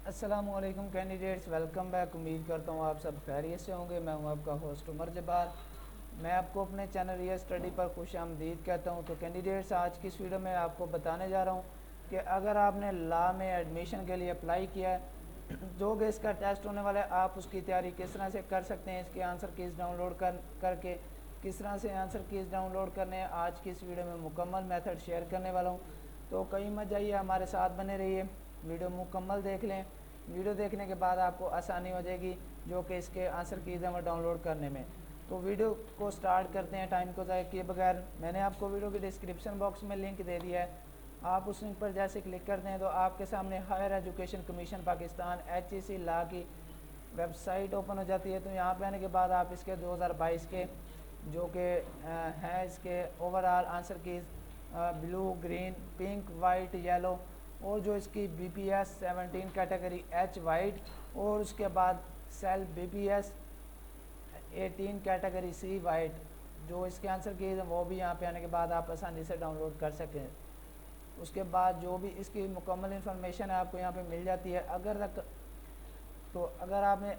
अस्सलामुअलैकुम candidates, welcome back. उम्मीद करता हूँ आप सब खैरियत से होंगे। मैं हूँ आपका होस्ट उमर जब्बार। मैं आपको अपने चैनल रियल स्टडी पर खुश आमदीद कहता हूँ। तो कैंडिडेट्स, आज की इस वीडियो में आपको बताने जा रहा हूँ कि अगर आपने लॉ में एडमिशन के लिए अप्लाई किया है, जो कि इसका टेस्ट होने वाला है, आप उसकी तैयारी किस तरह से कर सकते हैं। इसके आंसर कीज़ डाउनलोड करके किस तरह से आंसर कीज़ डाउनलोड करने हैं, आज की इस वीडियो में मुकम्मल मेथड शेयर करने वाला हूँ। तो कहीं मत जाइए, हमारे साथ बने रहिए, वीडियो मुकम्मल देख लें। वीडियो देखने के बाद आपको आसानी हो जाएगी जो कि इसके आंसर कीज़ हैं वो डाउनलोड करने में। तो वीडियो को स्टार्ट करते हैं टाइम को ज़ाया किए बगैर। मैंने आपको वीडियो के डिस्क्रिप्शन बॉक्स में लिंक दे दिया है। आप उस लिंक पर जैसे क्लिक करते हैं तो आपके सामने higher education commission Pakistan HEC law की वेबसाइट ओपन हो जाती है। तो यहाँ पे आने के बाद आप इसके 2022 के जो कि हैं इसके overall answer keys blue, green, pink, white, yellow, और जो इसकी BPS 17 कैटेगरी H वाइट, और उसके बाद cell BPS 18 category C white, जो इसके आंसर कीज़ हैं वो भी यहाँ पे आने के बाद आप आसानी से डाउनलोड कर सकें। उसके बाद जो भी इसकी मुकम्मल इन्फॉर्मेशन है आपको यहाँ पे मिल जाती है। अगर आपने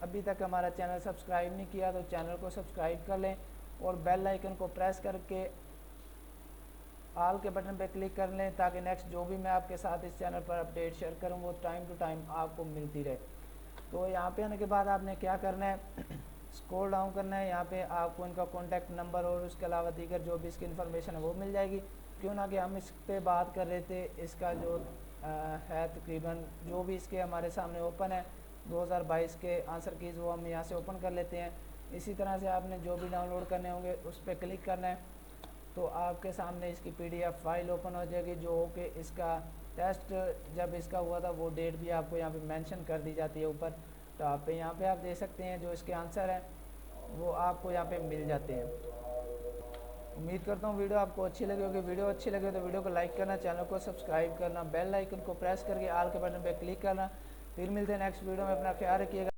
अभी तक हमारा चैनल सब्सक्राइब नहीं किया तो चैनल को सब्सक्राइब कर लें और बेल आइकन को प्रेस करके ऑल के बटन पर क्लिक कर लें, ताकि नेक्स्ट जो भी मैं आपके साथ इस चैनल पर अपडेट शेयर करूँ वो टाइम टू टाइम आपको मिलती रहे। तो यहाँ पे आने के बाद आपने क्या करना है, स्क्रॉल डाउन करना है। यहाँ पे आपको इनका कॉन्टैक्ट नंबर और उसके अलावा दीगर जो भी इसकी इन्फॉर्मेशन है वो मिल जाएगी। क्यों ना कि हम इस पर बात कर रहे थे, इसका जो है तकरीबन जो भी इसके हमारे सामने ओपन है 2022 के आंसर कीज़, वो हम यहाँ से ओपन कर लेते हैं। इसी तरह से आपने जो भी डाउनलोड करने होंगे उस पर क्लिक करना है, तो आपके सामने इसकी PDF फाइल ओपन हो जाएगी, जो कि इसका टेस्ट जब इसका हुआ था वो डेट भी आपको यहाँ पे मेंशन कर दी जाती है ऊपर। तो यहाँ पे आप देख सकते हैं जो इसके आंसर हैं वो आपको यहाँ पे मिल जाते हैं। उम्मीद करता हूँ वीडियो आपको अच्छी लगी होगी। वीडियो अच्छी लगे तो वीडियो को लाइक करना, चैनल को सब्सक्राइब करना, बेल आइकन को प्रेस करके ऑल के बटन पर क्लिक करना। फिर मिलते हैं नेक्स्ट वीडियो में। अपना ख्याल रखिएगा।